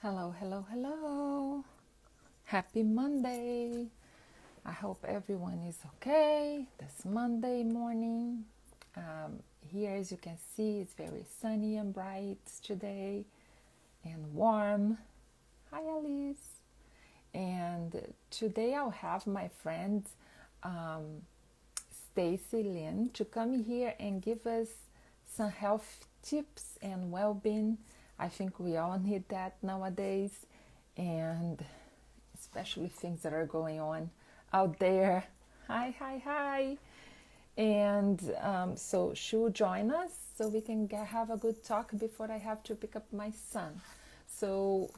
Hello, hello, hello. Happy Monday. I hope everyone is okay this Monday morning. Here, as you can see, it's very sunny and bright today and warm. Hi, Alice. And today I'll have my friend um, Stacy Lynn to come here and give us some health tips and well-being. I think we all need that nowadays, and especially things that are going on out there. Hi, hi, hi. And so she'll join us so we can have a good talk before I have to pick up my son. So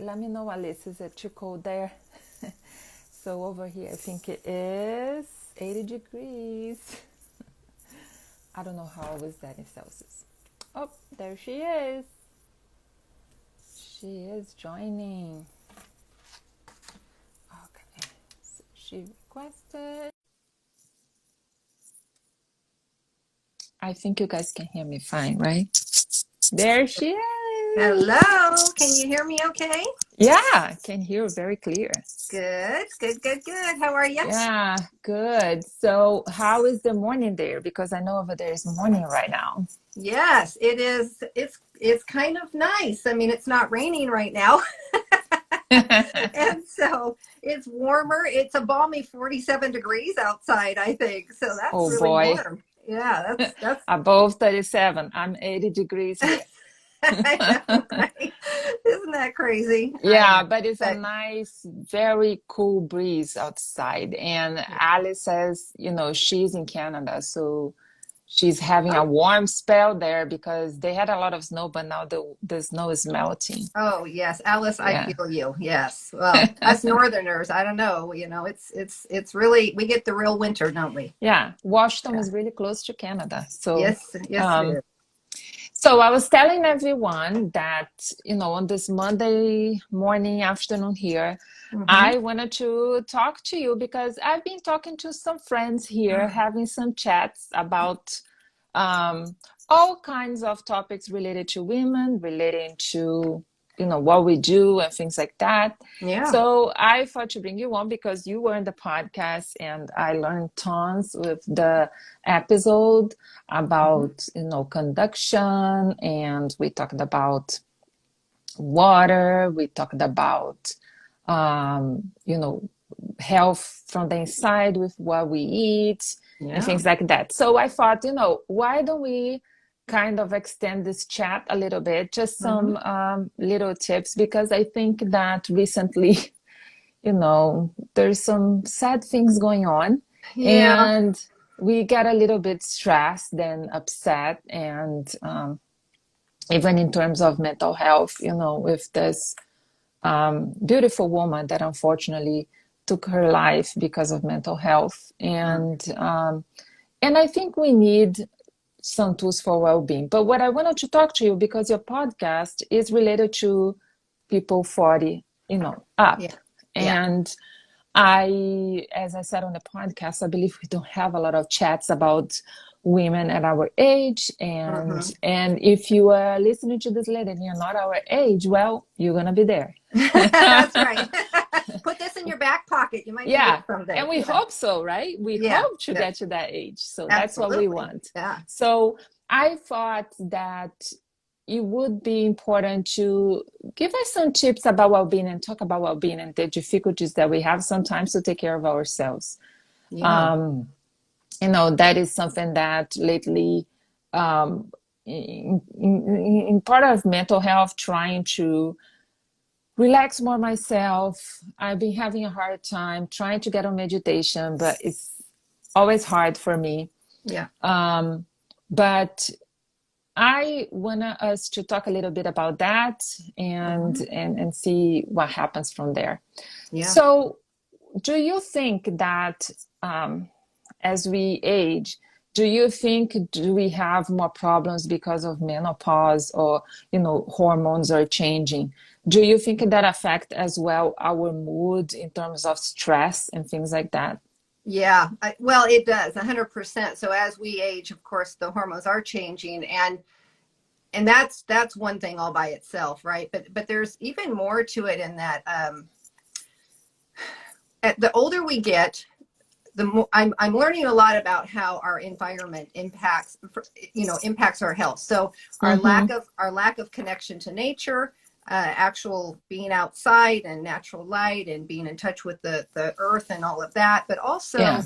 let me know, Alice, is it too cold there? So over here, I think it is 80 degrees. I don't know how is that in Celsius. Oh, there she is. She is joining. Okay, so she requested. I think you guys can hear me fine, right? There she is. Hello, can you hear me okay? Yeah, can hear very clear. Good, good, good, good. How are you? Yeah, good. So, how is the morning there? Because I know over there is morning right now. Yes, it is. It's kind of nice. I mean, it's not raining right now. And so it's warmer. It's a balmy 47 degrees outside, I think. So that's Oh really boy, warm. Yeah, that's above 37. I'm 80 degrees here. I know, right? Isn't that crazy? I Yeah, know. but it's a But nice, very cool breeze outside. And yeah. Alice says, she's in Canada, so she's having a Oh, warm spell there because they had a lot of snow, but now the snow is melting. oh yes, Alice, I Yeah. feel you. Yes. Well, us Northerners, I don't know. It's really we get the real winter, don't we? Yeah. Washington Yeah. is really close to Canada. So, Yes, yes, it um, is. so I was telling everyone that, on this Monday morning, afternoon here, Mm-hmm. I wanted to talk to you because I've been talking to some friends here, having some chats about um, all kinds of topics related to women, relating to, what we do and things like that. Yeah. So I thought to bring you on because you were in the podcast and I learned tons with the episode Mm-hmm. about conduction, and we talked about water, we talked about health from the inside with what we eat and Yeah. things like that. So I thought, why don't we kind of extend this chat a little bit, just Mm-hmm. some little tips, because I think that recently there's some sad things going on, Yeah. and we get a little bit stressed and upset, and even in terms of mental health, with this beautiful woman that unfortunately took her life because of mental health, Mm. and I think we need some tools for well-being. But what I wanted to talk to you, because your podcast is related to people 40, up. Yeah. Yeah. And as I said on the podcast, I believe we don't have a lot of chats about women at our age. And Mm-hmm. and if you are listening to this lady and you're not our age, well, you're gonna be there. That's right. Put this in your back pocket. You might need it Yeah. And someday. we Yeah. hope so, right? We Yeah. hope to Yeah. get to that age. So that's what we Absolutely. want. Yeah. So I thought that it would be important to give us some tips about well-being and talk about well-being and the difficulties that we have sometimes to take care of ourselves. Yeah. Um, that is something that lately, um, in part of mental health, trying to relax more myself. I've been having a hard time trying to get on meditation, but it's always hard for me. Yeah. Um, but I want us to talk a little bit about that, and Mm-hmm. and see what happens from there. Yeah. So, do you think that as we age, do we have more problems because of menopause, or hormones are changing? Do you think that affect as well our mood in terms of stress and things like that? Yeah. Well, it does 100%. So as we age, of course, the hormones are changing. And and that's one thing all by itself, right? But there's even more to it in that the older we get, the more I'm learning a lot about how our environment impacts our health. So Mm-hmm. our lack of connection to nature, actual being outside and natural light and being in touch with the earth and all of that, but Yeah. also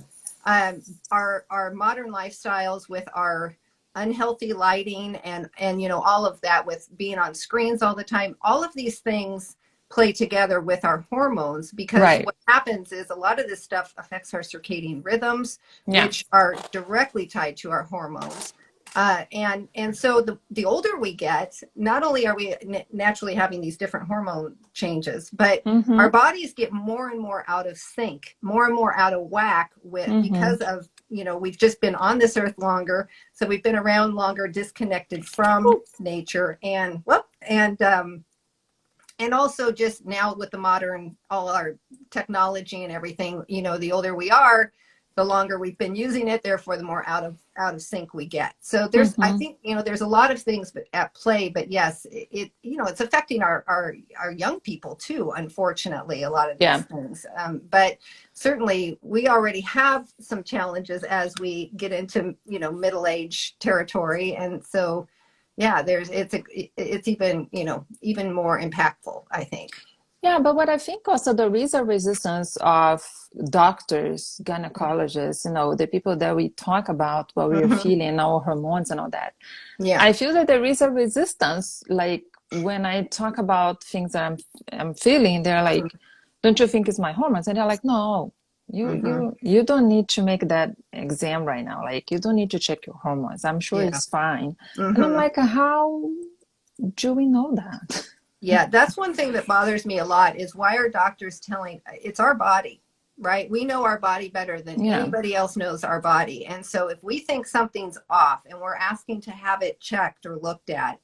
our modern lifestyles with our unhealthy lighting and all of that, with being on screens all the time. All of these things play together with our hormones, because Right. what happens is a lot of this stuff affects our circadian rhythms, Yeah. which are directly tied to our hormones. And so the older we get, not only are we naturally having these different hormone changes, but Mm-hmm. our bodies get more and more out of sync, more and more out of whack, with Mm-hmm. because of we've just been on this earth longer, so we've been around longer, disconnected from nature, and also just now with the modern, all our technology and everything, the older we are, the longer we've been using it, therefore the more out of sync we get. So I Mm-hmm. think there's a lot of things at play, but yes, it's affecting our young people too, unfortunately, a lot of these Yeah. things. But certainly we already have some challenges as we get into middle age territory, and so yeah, it's even more impactful, I think. Yeah, but what I think also there is a resistance of doctors, gynecologists, the people that we talk about what we are Hmm. feeling, our hormones and all that. Yeah. I feel that there is a resistance. Like when I talk about things that I'm feeling, they're like, "Don't you think it's my hormones?" And they're like, "No, you Hmm. you you don't need to make that exam right now. Like you don't need to check your hormones. I'm sure Yeah. it's fine." And I'm Hmm. like, "How do we know that?" Yeah, that's one thing that bothers me a lot, is why are doctors telling, it's our body, right? We know our body better than Yeah. anybody else knows our body. And so if we think something's off and we're asking to have it checked or looked at,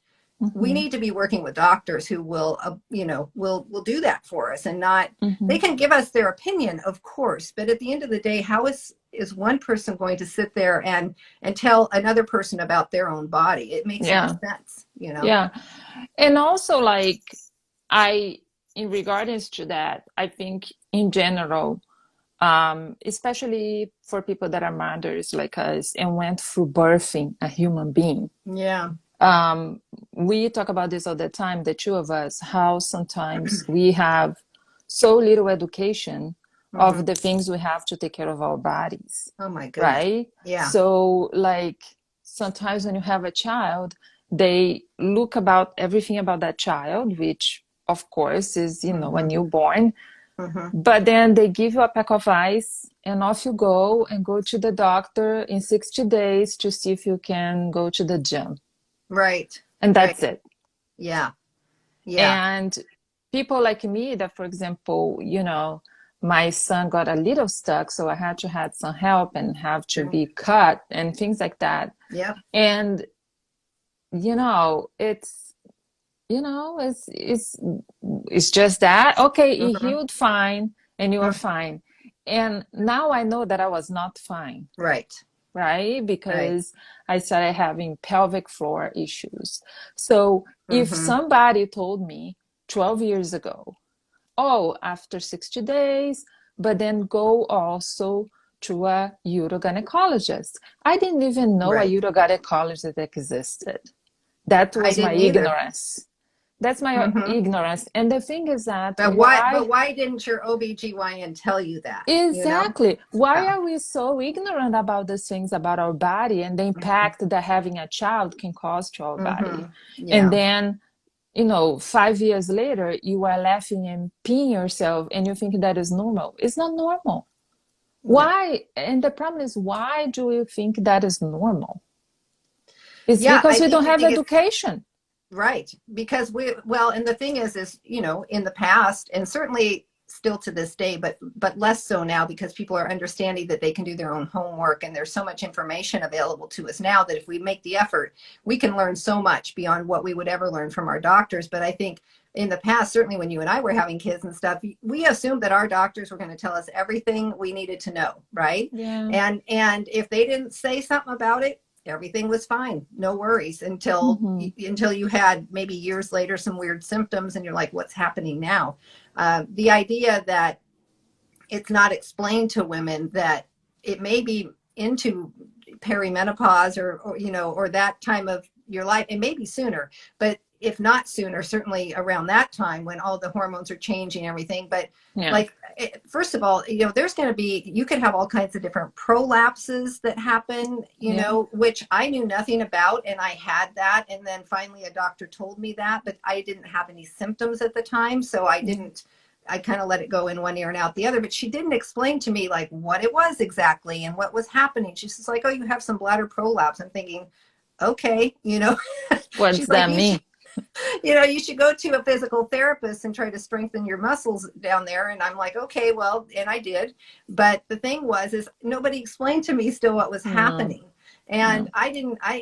we Hmm. need to be working with doctors who will will do that for us, and not, they Hmm. can give us their opinion, of course, but at the end of the day, how is one person going to sit there and tell another person about their own body? It makes no Yeah. sense. Yeah. And also, like, I, in regards to that, I think in general, especially for people that are mothers like us and went through birthing a human being, Yeah. um, we talk about this all the time, the two of us, how sometimes we have so little education Hmm. of the things we have to take care of our bodies, Oh my goodness. right? Yeah. So, like, sometimes when you have a child, they look about everything about that child, which of course is, a Hmm. newborn, Hmm. but then they give you a pack of ice and off you go and go to the doctor in 60 days to see if you can go to the gym. Right. And that's Right. it. Yeah. Yeah. And people like me that, for example, my son got a little stuck, so I had to have some help and have to be cut and things like that. Yep. And it's it's just that okay, it Hmm. healed fine and you are fine. And now I know that I was not fine, Right. right? Right. Because I started having pelvic floor issues. So if Hmm. somebody told me 12 years ago, oh, after 60 days, but then go also to a urogynecologist. I didn't even know a Right. urogynecologist existed. That I was my didn't either. ignorance. That's my Hmm. ignorance. And the thing is that But why why didn't your OBGYN tell you that? exactly, why Yeah. are we so ignorant about these things about our body and the impact that having a child can cause to our body? Hmm. And Yeah. then 5 years later, you are laughing and peeing yourself and you think that is normal. It's not normal. No. Why? And the problem is, why do you think that is normal? It's Yeah, because I we think don't we have think it's education. right, because and the thing is, in the past, and certainly still to this day, but less so now, because people are understanding that they can do their own homework, and there's so much information available to us now that if we make the effort, we can learn so much beyond what we would ever learn from our doctors. But I think in the past, certainly when you and I were having kids and stuff, we assumed that our doctors were going to tell us everything we needed to know, right? Yeah. And if they didn't say something about it, everything was fine, no worries, until Mm-hmm. until you had maybe years later some weird symptoms, and you're like, what's happening now? The idea that it's not explained to women that it may be into perimenopause, or or that time of your life. It may be sooner, but if not sooner, certainly around that time when all the hormones are changing and everything. But Yeah. like, first of all, there's going to be, you could have all kinds of different prolapses that happen, Yeah. which I knew nothing about. And I had that. And then finally a doctor told me that, but I didn't have any symptoms at the time. So I kind of let it go in one ear and out the other, but she didn't explain to me like what it was exactly and what was happening. She's just like, oh, you have some bladder prolapse. I'm thinking, okay, What's she's like, that mean? you should go to a physical therapist and try to strengthen your muscles down there. And I'm like, okay, well, and I did. But the thing is nobody explained to me still what was No. happening. And No.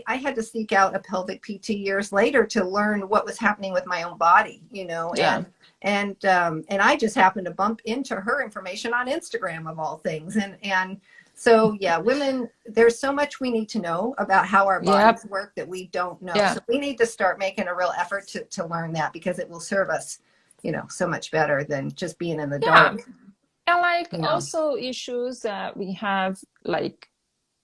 I had to seek out a pelvic PT years later to learn what was happening with my own body, Yeah. and I just happened to bump into her information on Instagram of all things. And so, yeah, women, there's so much we need to know about how our Yep. bodies work that we don't know. Yeah. So we need to start making a real effort to learn that, because it will serve us, so much better than just being in the Yeah. dark, And like you know. also issues that we have, like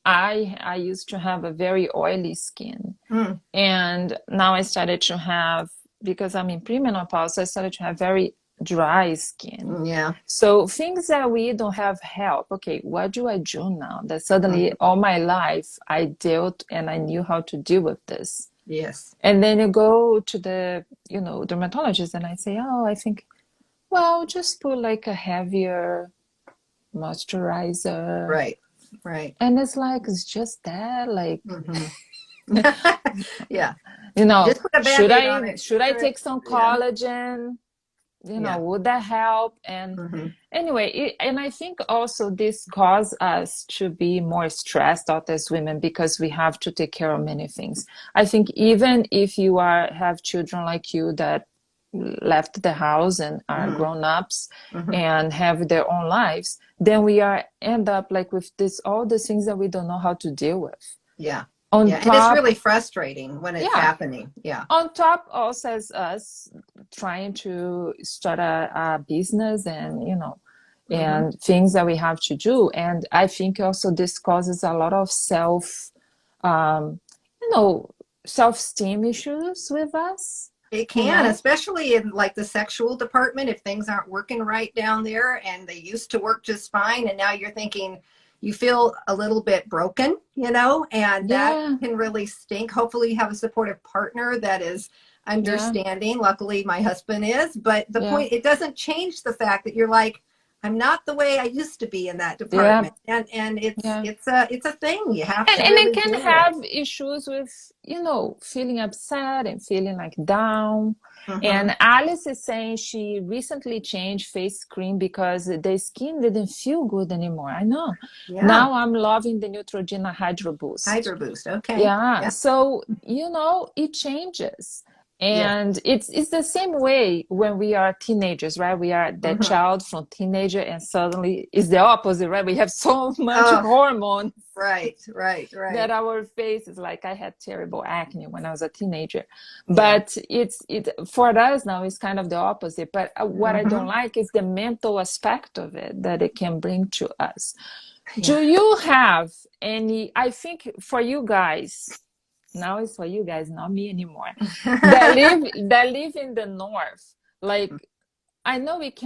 I used to have a very oily skin. Mm, And now I started to have, because I'm in premenopause, I started to have very dry skin. yeah. So things that we don't have help. Okay, what do I do now? That Mm, suddenly all my life I dealt and I knew how to deal with this. yes. And then you go to the, dermatologist and I say, oh, I think, well, just put like a heavier moisturizer. Right. Right. And it's like, it's just that, like, Hmm. Yeah. Just put a should Band-Aid on I it. should I Sure. take some Yeah. collagen? Yeah. Would that help? And Hmm. anyway, and I think also this causes us to be more stressed out as women because we have to take care of many things. I think even if you have children like you that left the house and are Hmm. grown-ups Hmm. and have their own lives, then we end up like with all the things that we don't know how to deal with. Yeah. On Yeah. And it's top, really frustrating when it's yeah, happening. Yeah. on top also as us trying to start a business and Hmm. and things that we have to do. And I think also this causes a lot of um you know self-esteem issues with us It you can, know especially in like the sexual department, if things aren't working right down there, and they used to work just fine. And now you're thinking you feel a little bit broken, and that yeah, can really stink. Hopefully you have a supportive partner that is yeah, understanding. Luckily my husband is, but the yeah, point, it doesn't change the fact that you're like, I'm not the way I used to be in that yeah, department. And it's yeah. it's a thing you have to And it really can deal with. have issues with, feeling upset and feeling like down. Hmm. And Alice is saying she recently changed face cream because the skin didn't feel good anymore. I know. Yeah. Now I'm loving the Neutrogena Hydro Boost. Hydro Boost. Okay. Yeah, Yeah. so it changes. Yes. And it's the same way when we are teenagers, right? We are that Hmm. child from teenager, and suddenly it's the opposite, right? We have so much Oh, hormones right, right, that right. our face is like, I had terrible acne when I was a teenager. Yeah. But it for us now is kind of the opposite. But what I don't Hmm. like is the mental aspect of it that it can bring to us. Yeah. Do you have any, I think for you guys, now it's for you guys, not me anymore, that live in the north, like I know it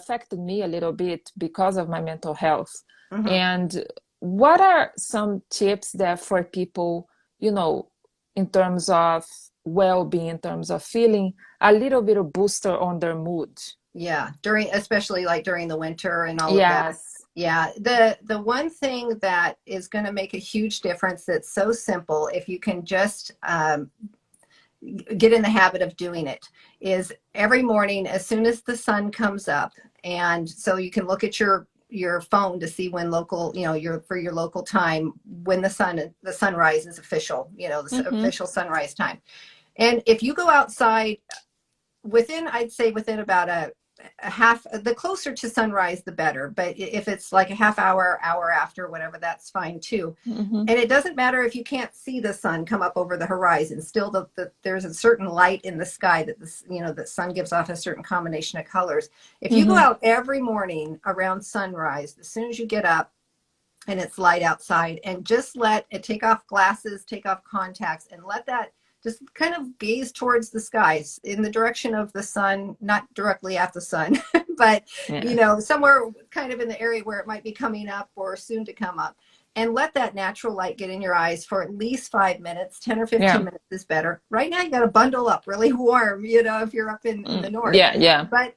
affected me a little bit because of my mental health. Hmm. And what are some tips there for people, you know, in terms of well-being, in terms of feeling a little bit of booster on their mood? Yeah. Especially like during the winter and all of that. Yes. Yeah. The one thing that is going to make a huge difference, that's so simple, if you can just get in the habit of doing it, is every morning as soon as the sun comes up. And so you can look at your phone to see when local, your local time, when the sunrise is official, the Mm-hmm. official sunrise time. And if you go outside within, I'd say within about a the closer to sunrise, the better. But if it's like a half hour, hour after, whatever, that's fine too. Mm-hmm. And it doesn't matter if you can't see the sun come up over the horizon. Still, there's a certain light in the sky that the sun gives off a certain combination of colors. If you go Mm-hmm. out every morning around sunrise, as soon as you get up and it's light outside, and just let it, take off glasses, take off contacts, and let that just kind of gaze towards the skies in the direction of the sun, not directly at the sun, but Yeah. somewhere kind of in the area where it might be coming up or soon to come up. And let that natural light get in your eyes for at least 5 minutes. 10 or 15 Yeah. minutes is better. Right now you got to bundle up really warm, if you're up in the north. Yeah. Yeah. But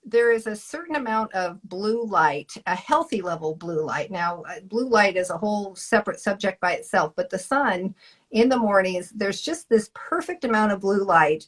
there is a certain amount of blue light, a healthy level blue light. Now, blue light is a whole separate subject by itself, but the sun in the mornings, there's just this perfect amount of blue light,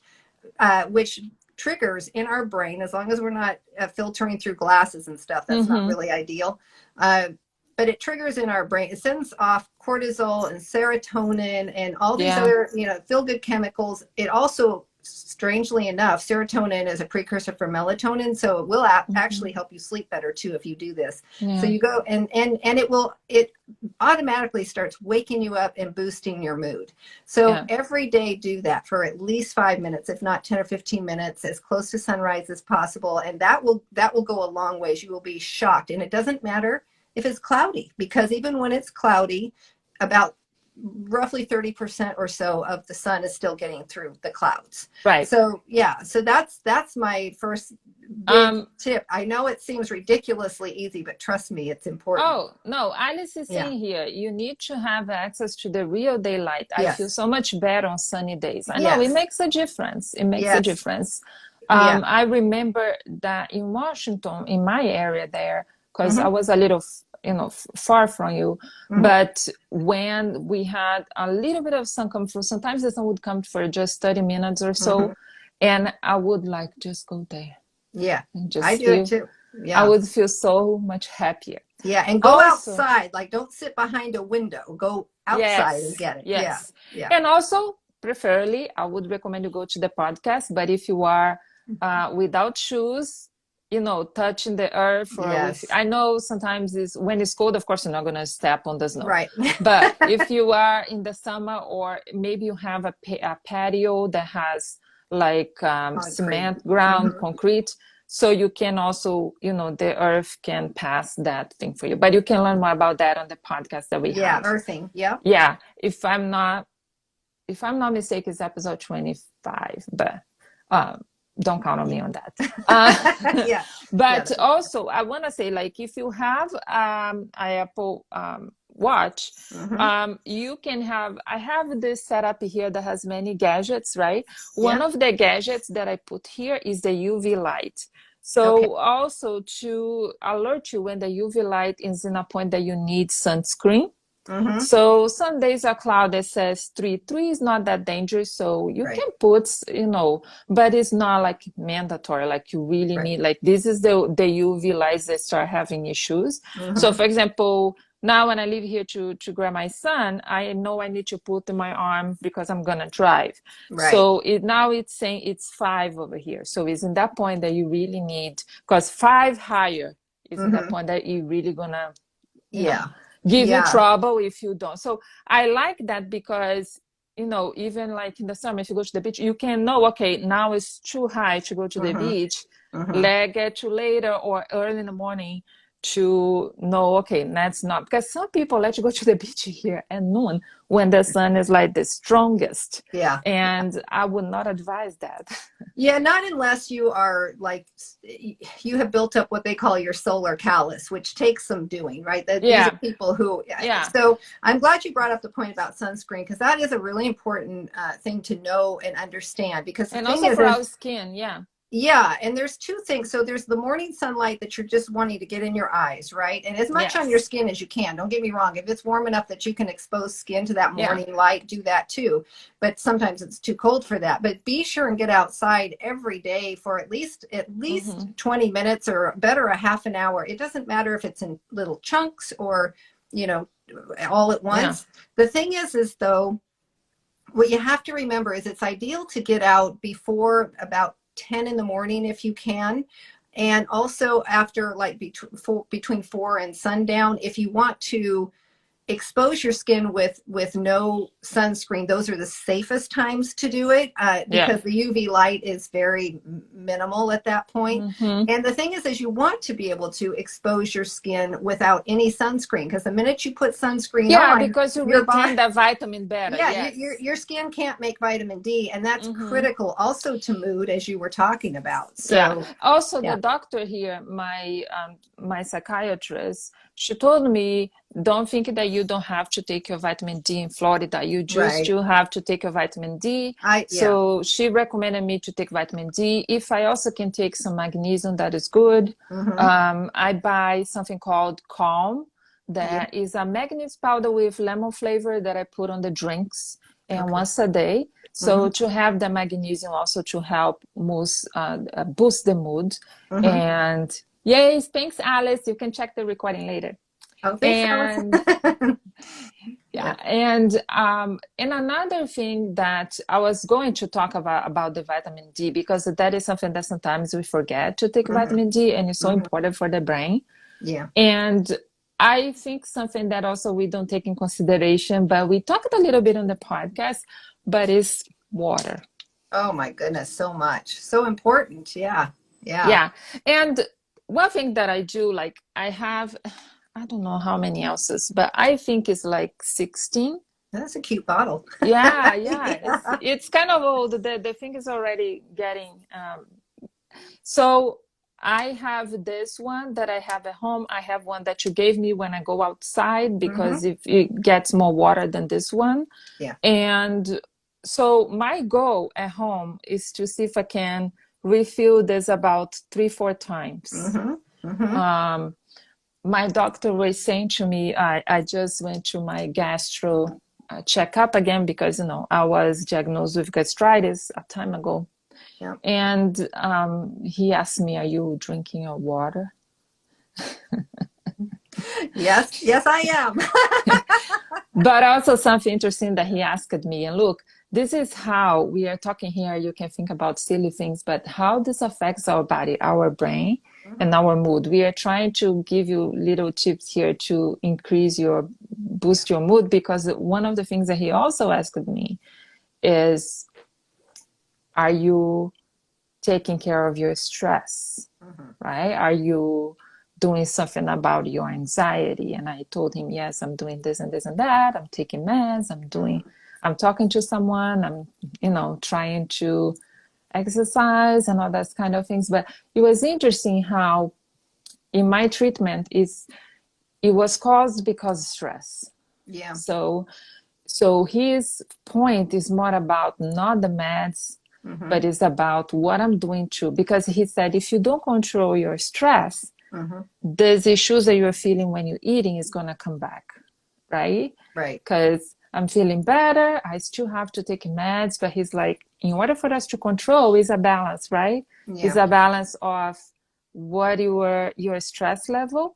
which triggers in our brain, as long as we're not filtering through glasses and stuff, that's not Mm-hmm. really ideal. But it triggers in our brain. It sends off cortisol and serotonin and all these Yeah. other, feel-good chemicals. It also, strangely enough, serotonin is a precursor for melatonin, so it will actually help you sleep better too if you do this. So Yeah. you go and it automatically starts waking you up and boosting your mood. So Yeah. every day do that for at least 5 minutes, if not 10 or 15 minutes, as close to sunrise as possible, and that will go a long ways. You will be shocked, and it doesn't matter if it's cloudy, because even when it's cloudy, about roughly 30% or so of the sun is still getting through the clouds. Right. So that's my first big tip. I know it seems ridiculously easy, but trust me, it's important. Oh, no, Alice is Yeah. saying here, you need to have access to the real daylight. I feel Yes. so much better on sunny days. I know it Yes. makes a difference. It makes a Yes. difference. Yeah. I remember that in Washington, in my area there, because I Mm-hmm. was a little, far from you, Mm-hmm. but when we had a little bit of sun come through, sometimes the sun would come for just 30 minutes or Mm-hmm. so, and I would like just go there Yeah. and I just do it feel, too. I Yeah. would feel so much happier. Yeah. And go Also, outside. Like, don't sit behind a window. Go outside and yes, get it. Yeah. yes. Yeah. And also, preferably, I would recommend you go to the podcast. But if you are without shoes, touching the earth or with, Yes. I know sometimes when it's cold, of course, you're not going to step on the snow. Right. But if you are in the summer, or maybe you have a patio that has like Concrete. cement ground, Mm-hmm. concrete, so you can also, the earth can pass that thing for you. But you can learn more about that on the podcast that we Yeah. have. Earthing. Yeah. Yeah, if I'm not mistaken, it's episode 25, but don't count on me on that. Yeah. Yeah. But also, I want to say, like, if you have an Apple Watch, Mm-hmm. you can have. I have this setup here that has many gadgets, right? One Yeah. of the gadgets that I put here is the UV light. Okay. So also to alert you when the UV light is in a point that you need sunscreen. Mm-hmm. So some days a cloud that says 3 is not that dangerous. So you Right. can put, but it's not like mandatory. Like you really Right. need, like this is the UV lights that start having issues. So Mm-hmm. for example, now when I leave here to grab my son, I know I need to put in my arm because I'm gonna drive. Right. So now it's saying it's 5 over here. So it's in that point that you really need, because 5 higher is in that Mm-hmm. point that you really gonna, you know Yeah. give you Yeah. trouble if you don't. So I like that because, even like in the summer, if you go to the beach, you can know, okay, now it's too high to go to the Mm-hmm. beach. Mm-hmm. Let get you later or early in the morning to know, okay, that's not, because some people let you go to the beach here at noon when the sun is like the strongest. Yeah. And I would not advise that. Yeah, not unless you are like, you have built up what they call your solar callus, which takes some doing, right? That these are Yeah. people who, Yeah. so I'm glad you brought up the point about sunscreen, because that is a really important thing to know and understand. Because the And thing also is, for our skin. Yeah. yeah, and there's two things. So there's the morning sunlight that you're just wanting to get in your eyes, right? And as much on your Yes. skin as you can. Don't get me wrong. If it's warm enough that you can expose skin to that Yeah. morning light, do that too. But sometimes it's too cold for that. But be sure and get outside every day for at least Mm-hmm. 20 minutes, or better a half an hour. It doesn't matter if it's in little chunks or, all at Yeah. once. The thing is though, what you have to remember is it's ideal to get out before about 10 in the morning if you can. And also after like between 4 and sundown, if you want to expose your skin with no sunscreen, those are the safest times to do it, Yeah. because the UV light is very minimal at that point. Mm-hmm. And the thing is you want to be able to expose your skin without any sunscreen, because the minute you put sunscreen Yeah, on, because you your body, retain the vitamin better. yeah, Yes. your skin can't make vitamin D, and that's Mm-hmm. critical also to mood, as you were talking about. Yeah. So Also, the yeah. doctor here, my psychiatrist, she told me, don't think that you don't have to take your vitamin D in Florida. You just Right. you have to take your vitamin D. Yeah. So she recommended me to take vitamin D. If I also can take some magnesium, that is good. Mm-hmm. I buy something called Calm. Yeah. That is a magnesium powder with lemon flavor that I put on the drinks, and Okay. once a day. Mm-hmm. So to have the magnesium also to help boost the mood. Mm-hmm. And yes, thanks, Alice. You can check the recording later. Oh, thanks, Alice. And Yeah. and another thing that I was going to talk about the vitamin D, because that is something that sometimes we forget to take Mm-hmm. vitamin D, and it's so Mm-hmm. important for the brain. Yeah. And I think something that also we don't take in consideration, but we talked a little bit on the podcast, but is water. Oh my goodness, so much. So important. Yeah. Yeah. Yeah. And one thing that I do, like I have, I don't know how many ounces, but I think it's like 16. That's a cute bottle. Yeah, Yeah. it's kind of old. The thing is already getting so I have this one that I have at home. I have one that you gave me when I go outside, because Mm-hmm. if it gets more water than this one. Yeah. And so my goal at home is to see if I can refill this about 3-4 times. Mm-hmm. Mm-hmm. My doctor was saying to me, I just went to my gastro checkup again, because I was diagnosed with gastritis a time ago. Yeah. And he asked me, "Are you drinking your water?" Yes. Yes, I am. But also something interesting that he asked me, and look, this is how we are talking here. You can think about silly things, but how this affects our body, our brain, and our mood. We are trying to give you little tips here to boost your mood, because one of the things that he also asked me is, are you taking care of your stress, right? Are you doing something about your anxiety? And I told him, yes, I'm doing this and this and that. I'm taking meds. I'm talking to someone. I'm, trying to exercise and all that kind of things. But it was interesting how in my treatment it was caused because of stress. Yeah. So his point is more about not the meds, but it's about what I'm doing too. Because he said, if you don't control your stress, these issues that you're feeling when you're eating is going to come back, right? Right. Because I'm feeling better, I still have to take meds. But he's like, in order for us to control, is a balance, right? Yeah. It's a balance of what your stress level,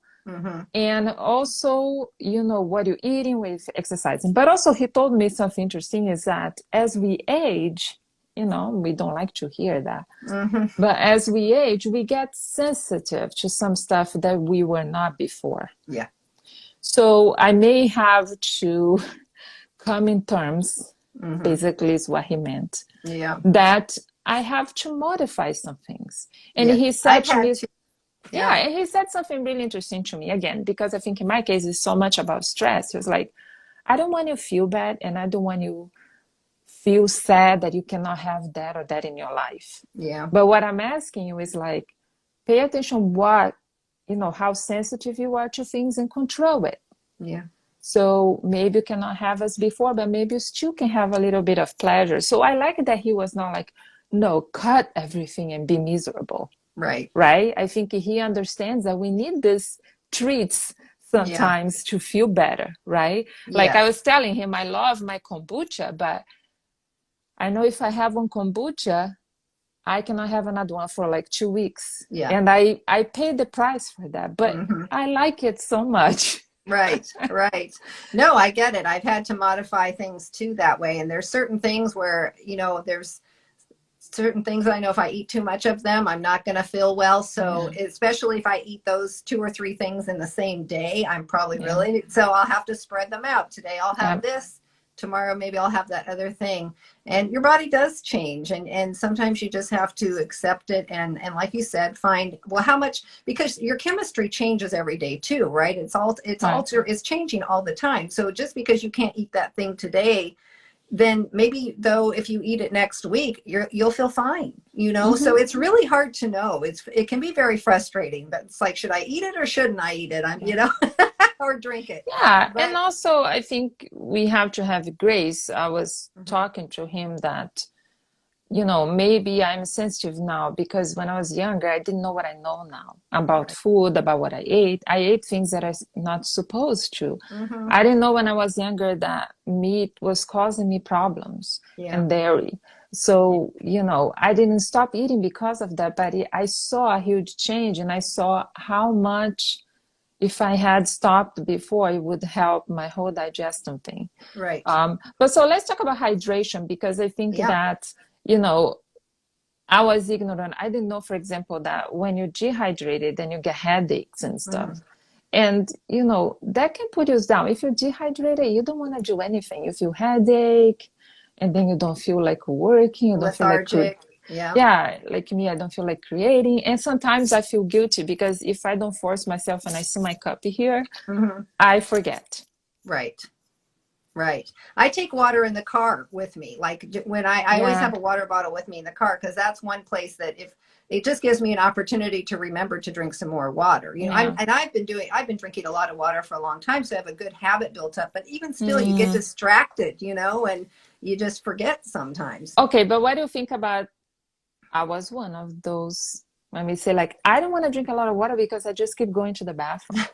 and also, what you're eating with exercising. But also he told me something interesting is that as we age, we don't like to hear that. But as we age, we get sensitive to some stuff that we were not before. Yeah. So I may have to come in terms, basically is what he meant. Yeah. That I have to modify some things. And Yeah. he said to me, Yeah. and he said something really interesting to me again, because I think in my case it's so much about stress. He was like, I don't want you to feel bad, and I don't want you feel sad that you cannot have that or that in your life. Yeah. But what I'm asking you is like, pay attention how sensitive you are to things and control it. Yeah. So maybe you cannot have as before, but maybe you still can have a little bit of pleasure. So I like that he was not like, no, cut everything and be miserable. Right. Right? I think he understands that we need these treats sometimes to feel better, right? Like I was telling him, I love my kombucha, but I know if I have one kombucha, I cannot have another one for like 2 weeks. Yeah. And I pay the price for that, but I like it so much. Right, right. No, I get it. I've had to modify things too that way. And there's certain things where, there's certain things I know if I eat too much of them, I'm not going to feel well. So Yeah, especially if I eat those two or three things in the same day, I'm probably yeah, really, so I'll have to spread them out. Today I'll have yep, this. Tomorrow maybe I'll have that other thing. And your body does change. And sometimes you just have to accept it. And like you said, find, well, how much, because your chemistry changes every day too, right? right. It's changing all the time. So just because you can't eat that thing today, then maybe though if you eat it next week you'll feel fine, so Mm-hmm. it's really hard to know. It can be very frustrating, but it's like, should I eat it or shouldn't I eat it? Or drink it. Yeah, and But also I think we have to have grace. I was mhm, talking to him that, maybe I'm sensitive now because when I was younger, I didn't know what I know now about right. food, about what I ate. I ate things that not supposed to. Hmm. I didn't know when I was younger that meat was causing me problems Yeah. and dairy. So, I didn't stop eating because of that, but I saw a huge change and I saw how much if I had stopped before, it would help my whole digestion thing. Right. But so let's talk about hydration because I think Yeah. that, you know, I was ignorant. I didn't know, for example, that when you're dehydrated, then you get headaches and Hmm. stuff. And, that can put you down. If you're dehydrated, you don't want to do anything. You feel headache, and then you don't feel like working, you don't feel like Lethargic. Yeah. yeah, like me, I don't feel like creating. And sometimes I feel guilty because if I don't force myself and I see my cup here, Hmm. I forget. Right. Right. I take water in the car with me. Like when I always Yeah. have a water bottle with me in the car, because that's one place that if it just gives me an opportunity to remember to drink some more water. Yeah. I've been drinking a lot of water for a long time, so I have a good habit built up. But even still, you get Mm. distracted, and you just forget sometimes. Okay, but what do you think about I was one of those when we say like I don't want to drink a lot of water because I just keep going to the bathroom.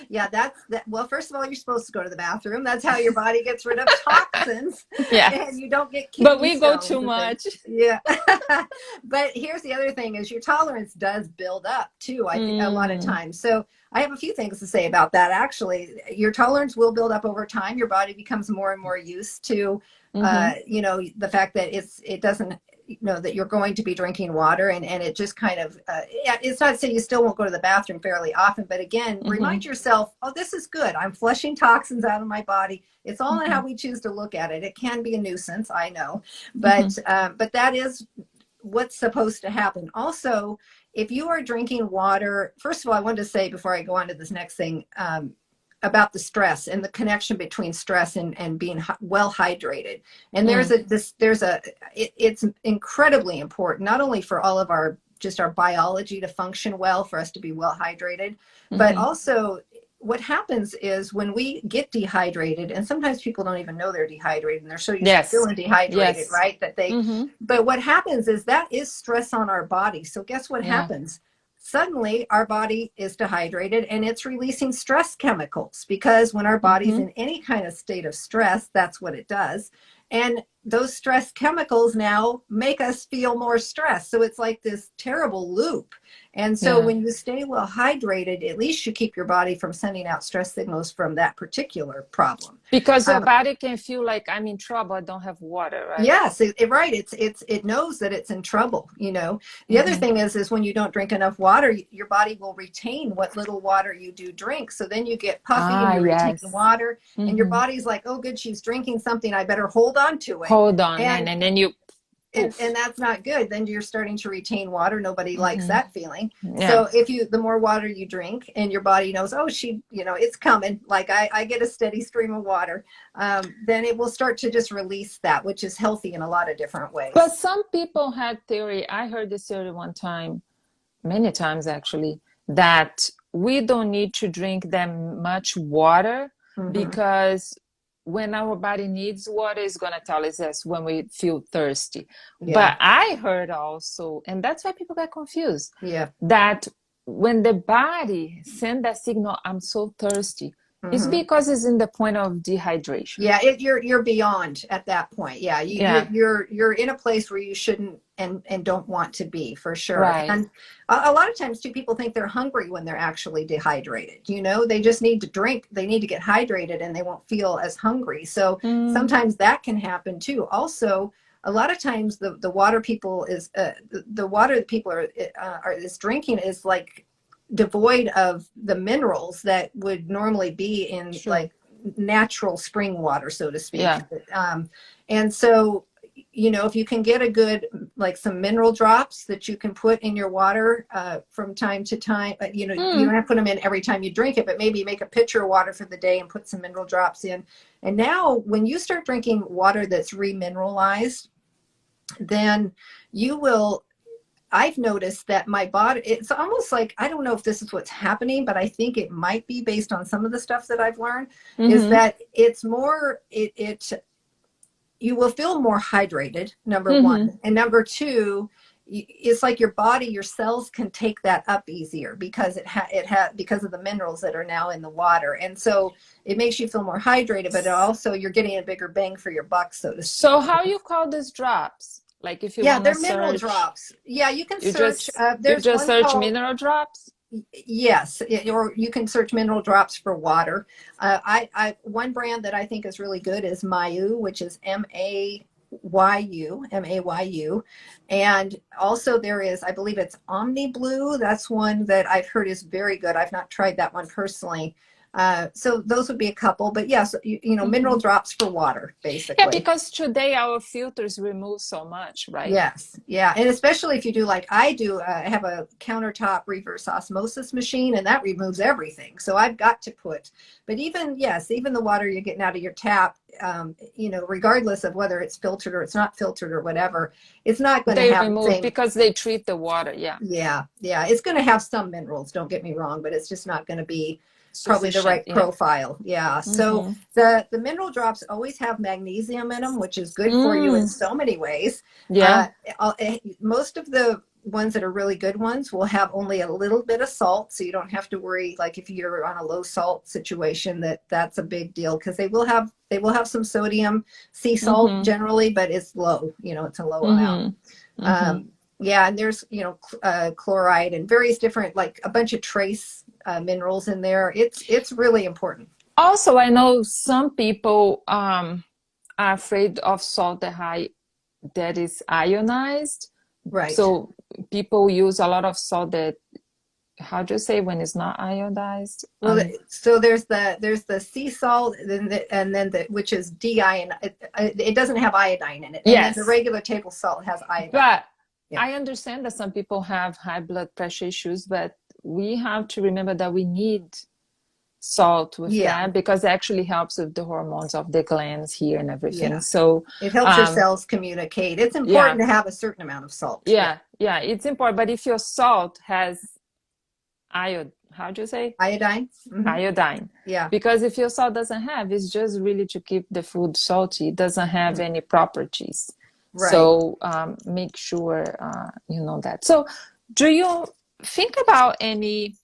Yeah, that's that. Well, first of all, you're supposed to go to the bathroom. That's how your body gets rid of toxins and Yes. you don't get But kidney we go stones too and things. much. Yeah. But here's the other thing is your tolerance does build up too, I think a lot of Mm. times. So I have a few things to say about that. Actually, your tolerance will build up over time. Your body becomes more and more used to Mm-hmm. the fact that it doesn't know that you're going to be drinking water, and it just kind of it's not to say you still won't go to the bathroom fairly often, but again, Mm-hmm. remind yourself, oh, this is good, I'm flushing toxins out of my body. It's all in Mm-hmm. how we choose to look at it. It can be a nuisance, I know, Mm-hmm. but that is what's supposed to happen. Also, if you are drinking water, first of all, I wanted to say before I go on to this next thing, about the stress and the connection between stress and being well hydrated. And Mm. it's incredibly important, not only for all of our just our biology to function well, for us to be well hydrated, but Mm-hmm. also what happens is when we get dehydrated, and sometimes people don't even know they're dehydrated and they're so used to Yes. feeling dehydrated, Yes. right? Mm-hmm. But what happens is that is stress on our body. So guess what Yeah. happens? Suddenly our body is dehydrated and it's releasing stress chemicals, because when our body's Mm-hmm. in any kind of state of stress, that's what it does. And those stress chemicals now make us feel more stressed. So it's like this terrible loop. And so Yeah. when you stay well hydrated, at least you keep your body from sending out stress signals from that particular problem. Because your Um, body can feel like I'm in trouble, I don't have water, right? Yes, right. It knows that it's in trouble. The other Mm-hmm. thing is when you don't drink enough water, your body will retain what little water you do drink. So then you get puffy and Ah, you retain yes. water, and your Mm-hmm. body's like, oh, good, she's drinking something. I better hold on to it. Hold on, And and then you and poof. that's not good. Then you're starting to retain water. Nobody likes Mm-hmm. that feeling. Yeah. So the more water you drink and your body knows, oh, it's coming, like I get a steady stream of water, then it will start to just release that, which is healthy in a lot of different But ways. some people had theory. I heard this theory one time, many times actually, that we don't need to drink that much water Hmm. because when our body needs water, it's going to tell us yes when we feel thirsty. Yeah. But I heard also, and that's why people get confused, Yeah. that when the body send that signal, I'm so thirsty, It's Mhm. because it's in the point of dehydration. Yeah, you're beyond at that point. Yeah, Yeah, you're in a place where you shouldn't and don't want to be, for sure. right. And a lot of times too, people think they're hungry when they're actually dehydrated. You know, they just need to drink. They need to get hydrated, and they won't feel as hungry. So Mm, sometimes that can happen too. Also, a lot of times the water people is the water that people are is drinking is like devoid of the minerals that would normally be in true. like natural spring water, so to speak. Yeah. And so, you know, if you can get a good, like some mineral drops that you can put in your water from time to time, you know, you Mm, don't have to put them in every time you drink it, but maybe make a pitcher of water for the day and put some mineral drops in. And now when you start drinking water that's remineralized, then you will, I've noticed that my body, it's almost like, I don't know if this is what's happening, but I think it might be based on some of the stuff that I've learned, is mm-hmm. that it's more, you will feel more hydrated, number Mm-hmm. one. And number two, it's like your body, your cells can take that up easier because because of the minerals that are now in the water. And so it makes you feel more hydrated, but it also you're getting a bigger bang for your buck, so to So speak. how you call these drops? Like if you Yeah, want to they're mineral search, drops. Yeah, you can you search. just you There's just one search called, mineral drops? yes, or you can search mineral drops for water. One brand that I think is really good is Mayu, which is Mayu, and also there is, I believe it's Omni Blue. That's one that I've heard is very good. I've not tried that one personally. So those would be a couple, but yes, you know, mineral Mm-hmm. drops for water, Yeah, basically. because today our filters remove so much, right? Yes, yeah, and especially if you do like I do, I have a countertop reverse osmosis machine, and that removes everything. So I've got to put, but even yes, even the water you're getting out of your tap, you know, regardless of whether it's filtered or it's not filtered or whatever, it's not going to They have the remove same. because they treat the water, yeah, Yeah, yeah, it's going to have some minerals. Don't get me wrong, but it's just not going to be probably the sufficient, right yeah. profile. Yeah. So Mm-hmm. the mineral drops always have magnesium in them, which is good for you in Mm, so many ways. yeah, Uh, Most of the ones that are really good ones will have only a little bit of salt, so you don't have to worry. Like if you're on a low salt situation, that's a big deal because they will have some sodium, sea salt mm-hmm. generally, but it's low. You know, it's a low amount. Mm-hmm. Mm-hmm. Um, yeah, and there's, you know, chloride and various different, like a bunch of trace minerals in there. It's really important. Also, I know some people are afraid of salt that is ionized. Right. So people use a lot of salt that, how do you say when it's not iodized? Well, so there's the sea salt, and then which is deion. It doesn't have iodine in it, and then the Yes, regular table salt has iodine. but Yeah. I understand that some people have high blood pressure issues, but we have to remember that we need salt with Yeah. that because it actually helps with the hormones of the glands here and everything. Yeah. So, It helps your um, cells communicate. It's yeah, important to have a certain amount of salt. Yeah. yeah, it's important. But if your salt has how do you say? Iodine. Iodine. Yeah. Because if your salt doesn't have, it's just really to keep the food salty. It doesn't have Mhm. any properties. Right. So make sure you know that. So do you think about any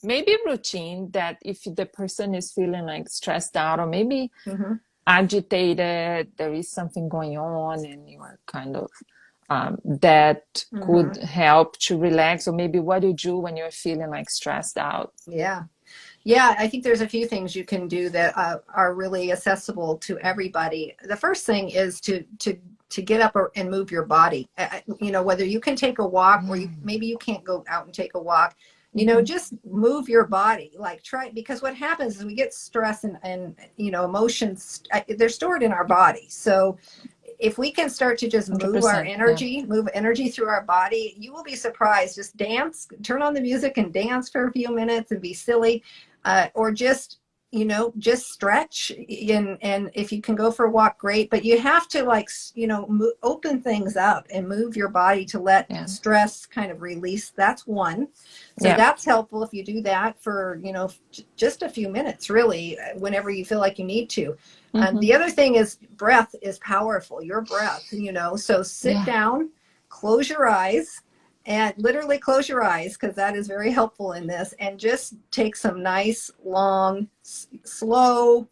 maybe routine that if the person is feeling like stressed out or maybe hmm agitated, there is something going on and you are kind of that hmm could help to relax, or maybe what you do when you're feeling like stressed out? Yeah. Yeah, I think there's a few things you can do that are really accessible to everybody. The first thing is to get up and move your body. You know, whether you can take a walk or maybe you can't go out and take a walk. You know, Mm-hmm. just move your body. Like try, because what happens is we get stress and you know, emotions. They're stored in our body. So if we can start to just move our 100%. Yeah. energy, move energy through our body, you will be surprised. Just dance, turn on the music and dance for a few minutes and be silly, or just, you know, just stretch. And if you can go for a walk, great. But you have to, like, you know, open things up and move your body to let Yeah. stress kind of release. That's one. So Yeah. that's helpful if you do that for, you know, just a few minutes, really, whenever you feel like you need to. Mm-hmm. The other thing is breath is powerful, your breath, you know, so sit Yeah. down, close your eyes, And literally close your eyes, because that is very helpful in this, and just take some nice, long, slow,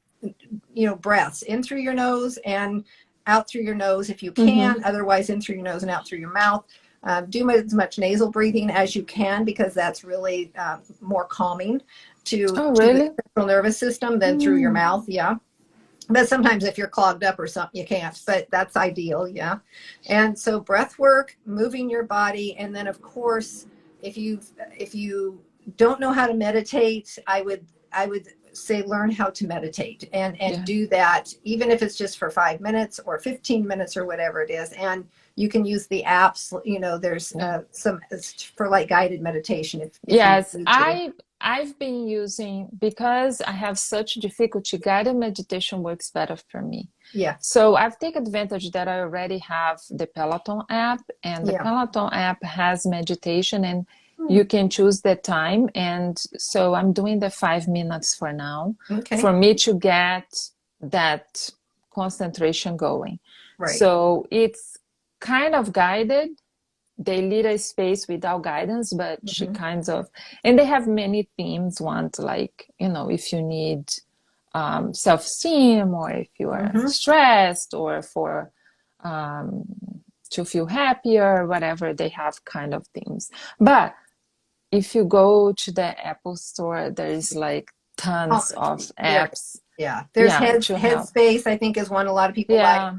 breaths in through your nose and out through your nose if you Mm-hmm. can. Otherwise, in through your nose and out through your mouth. Do as much nasal breathing as you can, because that's really more calming Oh, to the really? central nervous system than through your Mm. mouth. Yeah. But sometimes if you're clogged up or something, you can't, but that's ideal. Yeah. And so breath work, moving your body. And then of course, if you don't know how to meditate, I would say learn how to meditate, and Yeah. do that, even if it's just for 5 minutes or 15 minutes or whatever it is. And you can use the apps, there's Yeah. some for like guided meditation if you Yes, need to. I've been using, because I have such difficulty, guided meditation works better for me. Yeah. So I've taken advantage that I already have the Peloton app, and the Yeah. Peloton app has meditation, and Hmm. you can choose the time. And so I'm doing the 5 minutes for now, Okay. for me to get that concentration going. Right. So it's kind of guided. They lead a space without guidance, but she Hmm. kinds of, and they have many themes. One, like, if you need self-esteem, or if you are Hmm. stressed, or for um, to feel happier, whatever, they have kind of themes. But if you go to the Apple store, there is like Oh, tons of there. apps, Yeah. There's yeah, to help. Headspace, I think, is one a lot of people like. Yeah,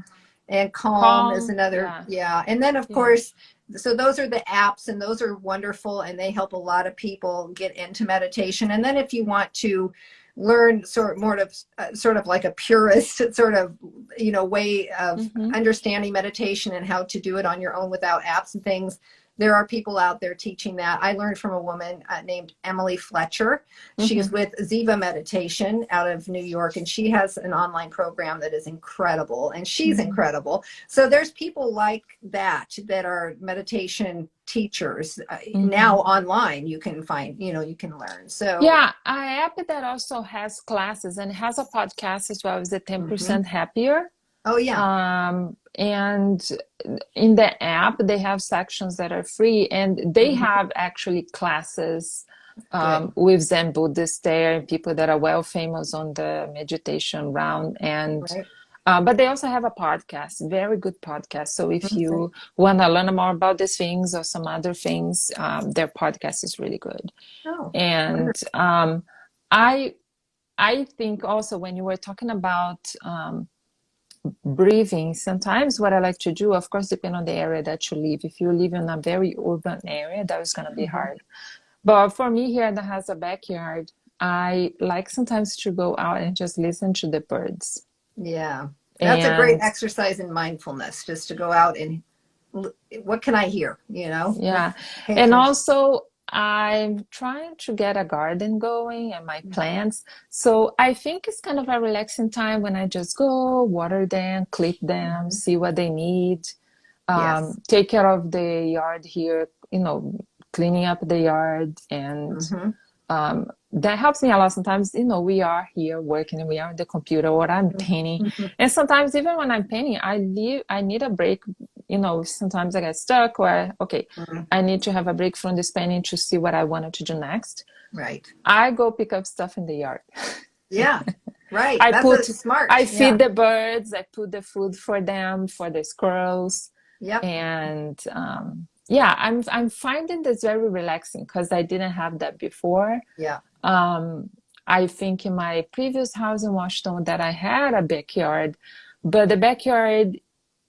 And Calm is calm, another. yeah, Yeah. And then of yeah. course, so those are the apps, and those are wonderful, and they help a lot of people get into meditation. And then if you want to learn sort of like a purist sort of way of Mm-hmm. understanding meditation and how to do it on your own without apps and things, there are people out there teaching that. I learned from a woman named Emily Fletcher. She's Mm-hmm. with Ziva Meditation out of New York, and she has an online program that is incredible, and she's Mm-hmm. incredible. So there's people like that are meditation teachers. Mm-hmm. Now online you can find, you can learn. So Yeah, an app that also has classes and has a podcast as well is the mhm. 10% Happier. Oh yeah. And in the app, they have sections that are free, and they Hmm. have actually classes Good. with Zen Buddhists there, and people that are well famous on the meditation round. And Right. but they also have a podcast, very good podcast. So if Okay. you want to learn more about these things or some other things, their podcast is really good. Oh, And wonderful. I I think also when you were talking about breathing, sometimes what I like to do, of course, depend on the area that you live. If you live in a very urban area, that is going to be Hmm. hard. But for me here that has a backyard, I like sometimes to go out and just listen to the birds. Yeah, that's a great And exercise in mindfulness, just to go out and what can I hear? yeah, Pay and attention. also I'm trying to get a garden going and my plants. So I think it's kind of a relaxing time when I just go water them, clip them, Mhm. see what they need, Yes. take care of the yard here, cleaning up the yard. And Hmm. that helps me a lot. Sometimes, we are here working and we are on the computer, or I'm painting. Hmm. And sometimes even when I'm painting, I need a break. Sometimes I get stuck, or, okay, Hmm. I need to have a break from this painting to see what I wanted to do next. Right. I go pick up stuff in the yard. Yeah. Right. I That's a put, smart. I Yeah. feed the birds, I put the food for them, for the squirrels. Yep. And yeah, I'm finding this very relaxing because I didn't have that before. Yeah. um, I think in my previous house in Washington that I had a backyard, but the backyard,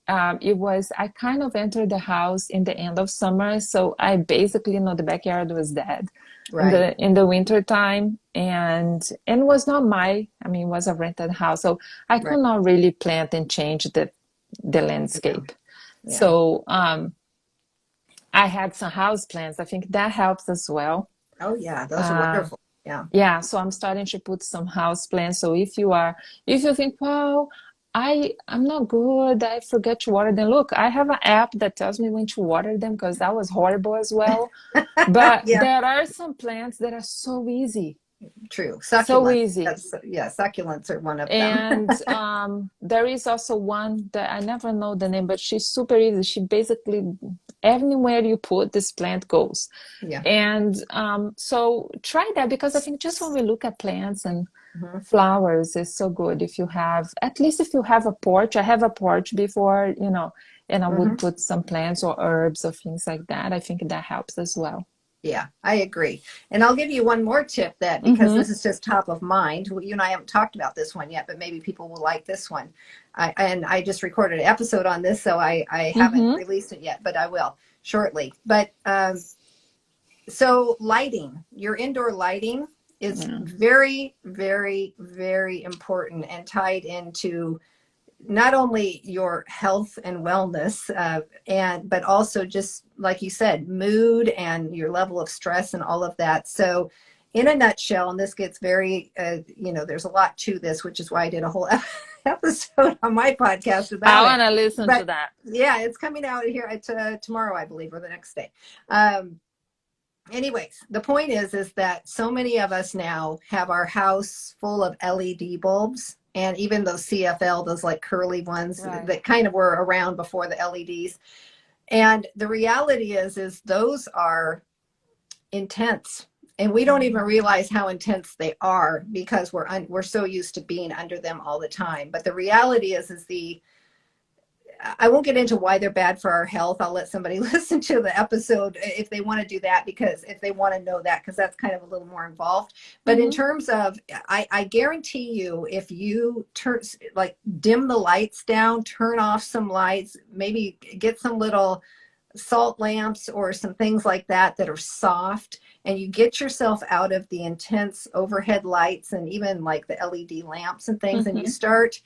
I kind of entered the house in the end of summer, so I basically know the backyard was dead in Right. the winter time, and was not I mean, it was a rented house, so I Right. could not really plant and change the Yeah. landscape. Yeah. So I had some house plants. I think that helps as well. Oh yeah. Those are Uh, wonderful. Yeah. Yeah, so I'm starting to put some house plants. So if you think, well, I'm not good, I forget to water them. Look, I have an app that tells me when to water them because that was horrible as well. But Yeah. there are some plants that are so easy. True. So Succulents. easy. That's, yeah, succulents are one of them. And there is also one that I never know the name, but she's super easy. She basically, anywhere you put, this plant goes. Yeah. And so try that, because I think just when we look at plants and Hmm. flowers, it's so good if you have, at least if you have a porch. I have a porch before, and I would Hmm. put some plants or herbs or things like that. I think that helps as well. Yeah, I agree. And I'll give you one more tip that, because Mm-hmm. this is just top of mind. You and I haven't talked about this one yet, but maybe people will like this one. And I just recorded an episode on this, so I haven't Mm-hmm. released it yet, but I will shortly. But so lighting, your indoor lighting is Yeah. very, very, very important and tied into not only your health and wellness, but also, just like you said, mood and your level of stress and all of that. So in a nutshell, and this gets very, there's a lot to this, which is why I did a whole episode on my podcast I about it. want to listen to But that. yeah, it's coming out here tomorrow, I believe, or the next day. Anyways, the point is that so many of us now have our house full of LED bulbs, and even those CFL, those like curly ones Right. that kind of were around before the LEDs. And the reality is those are intense, and we don't even Mm-hmm. realize how intense they are, because we're so used to being under them all the time. But the reality is I won't get into why they're bad for our health. I'll let somebody listen to the episode if they want to do that, because if they want to know that, because that's kind of a little more involved. But in Mm-hmm. terms of, I guarantee you, if you dim the lights down, turn off some lights, maybe get some little salt lamps or some things like that that are soft, and you get yourself out of the intense overhead lights and even like the LED lamps and things, and you Mm-hmm. start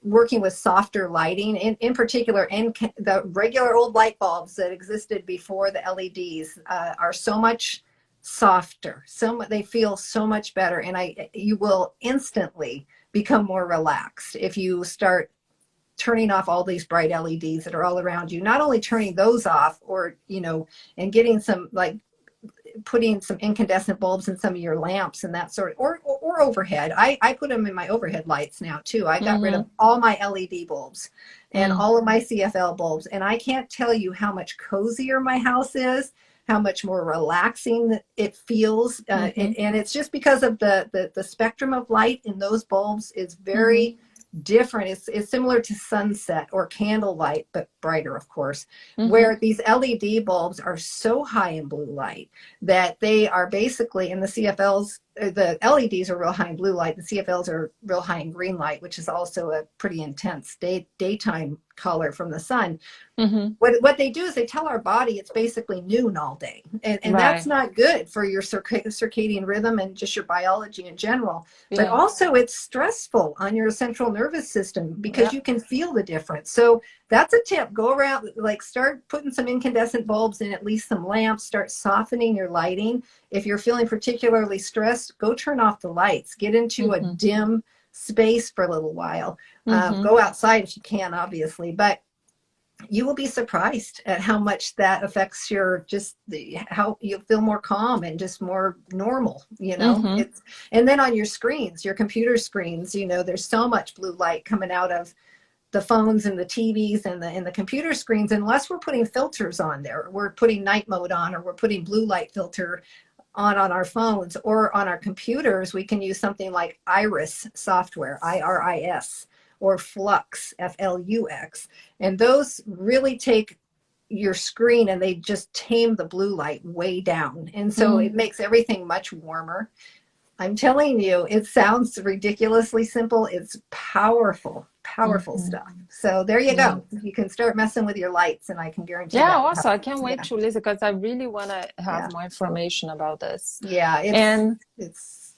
working with softer lighting, in particular, and the regular old light bulbs that existed before the LEDs are so much softer, they feel so much better, and you will instantly become more relaxed if you start turning off all these bright LEDs that are all around you. Not only turning those off, or and getting some, like, putting some incandescent bulbs in some of your lamps and that sort of, or overhead. I put them in my overhead lights now too. I got rid Mm-hmm. of all my LED bulbs and Mm. all of my CFL bulbs, and I can't tell you how much cozier my house is, how much more relaxing it feels, Mm-hmm. and it's just because of the spectrum of light in those bulbs is Mm-hmm. very different. It's similar to sunset or candlelight, but brighter, of course, Mm-hmm. where these LED bulbs are so high in blue light that they are basically, in the CFLs, the LEDs are real high in blue light. The CFLs are real high in green light, which is also a pretty intense daytime color from the sun. Mm-hmm. What they do is they tell our body it's basically noon all day, and that's Right. not good for your circadian rhythm and just your biology in general. But Yeah. also it's stressful on your central nervous system, because Yep. you can feel the difference. So that's a tip. Go around, like, start putting some incandescent bulbs in, at least some lamps. Start softening your lighting. If you're feeling particularly stressed, go turn off the lights, get into a Mm-hmm. dim space for a little while. Mm-hmm. Go outside if you can, obviously, but you will be surprised at how much that affects how you feel more calm and just more normal. Mm-hmm. It's, and then on your screens, your computer screens, there's so much blue light coming out of the phones and the TVs and the computer screens. Unless we're putting filters on there, we're putting night mode on, or we're putting blue light filter on our phones or on our computers, we can use something like Iris software, IRIS, or Flux, FLUX. And those really take your screen and they just tame the blue light way down. And so Mm. it makes everything much warmer. I'm telling you, it sounds ridiculously simple. It's powerful, powerful Mm-hmm. stuff. So there you Yeah. go. You can start messing with your lights, and I can guarantee Yeah, that will also, help. I can't wait Yeah. to listen because I really want to Yeah. have more information about this. Yeah. And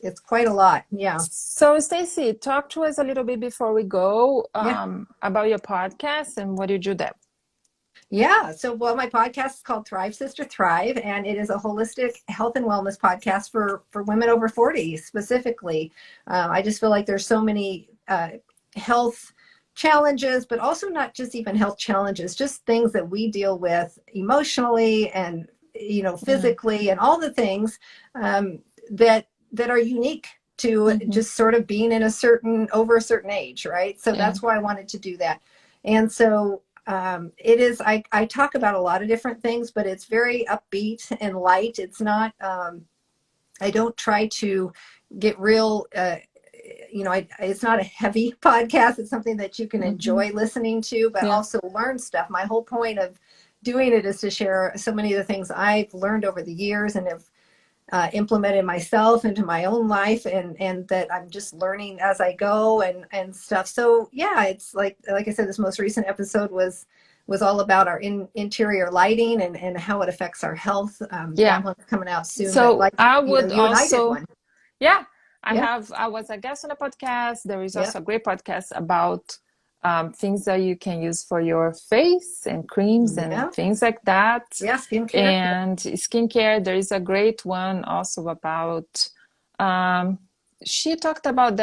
It's quite a lot. Yeah. so, Stacy, talk to us a little bit before we go Yeah. about your podcast and what you do there. Yeah. So, well, my podcast is called Thrive Sister Thrive, and it is a holistic health and wellness podcast for women over 40 specifically. I just feel like there's so many health challenges, but also not just even health challenges, just things that we deal with emotionally and Mm. physically, and all the things that that are unique to Mm-hmm. just sort of being in over a certain age, right? So Yeah. that's why I wanted to do that. And so it is, I talk about a lot of different things, but it's very upbeat and light. It's not, I don't try to get real, it's not a heavy podcast. It's something that you can Mm-hmm. enjoy listening to, but Yeah. also learn stuff. My whole point of doing it is to share so many of the things I've learned over the years and have implemented myself into my own life, and that I'm just learning as I go and stuff. So yeah, it's like I said, this most recent episode was all about our interior lighting and how it affects our health. That Yeah. one's coming out soon, but So like, I would you and I did also, one. yeah, Yeah. I was a guest on a podcast. There is Yeah. also a great podcast about things that you can use for your face and creams and Yeah. things like that. Yeah. Skincare. Yeah. And skincare, there is a great one also about, um, she talked about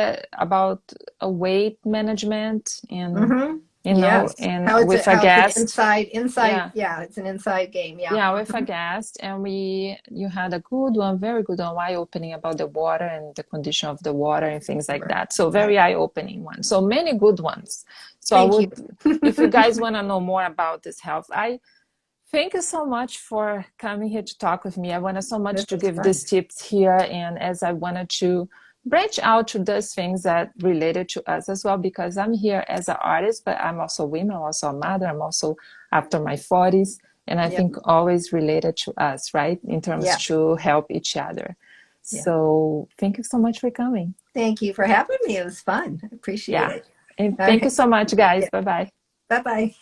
a weight management and, Mm-hmm. Yes. and How with a how it's an guest. inside. Yeah. Yeah. It's an inside game. Yeah. Yeah, with a Mm-hmm. guest, and you had a good one, very good one, eye-opening about the water and the condition of the water and things like Right. that. So Right. very eye-opening one. So many good ones. So I Thank you. would, if you guys want to know more about this health, I thank you so much for coming here to talk with me. I wanted so much This to was give fun. these tips here, and as I wanted to branch out to those things that related to us as well, because I'm here as an artist, but I'm also a woman, I'm also a mother, I'm also after my 40s, and I Yeah. think always related to us, right? In terms Yeah. to help each other. Yeah. So thank you so much for coming. Thank you for having me. It was fun. I appreciate Yeah. it. And All thank you right. so much, guys. Yeah. Bye bye. Bye bye.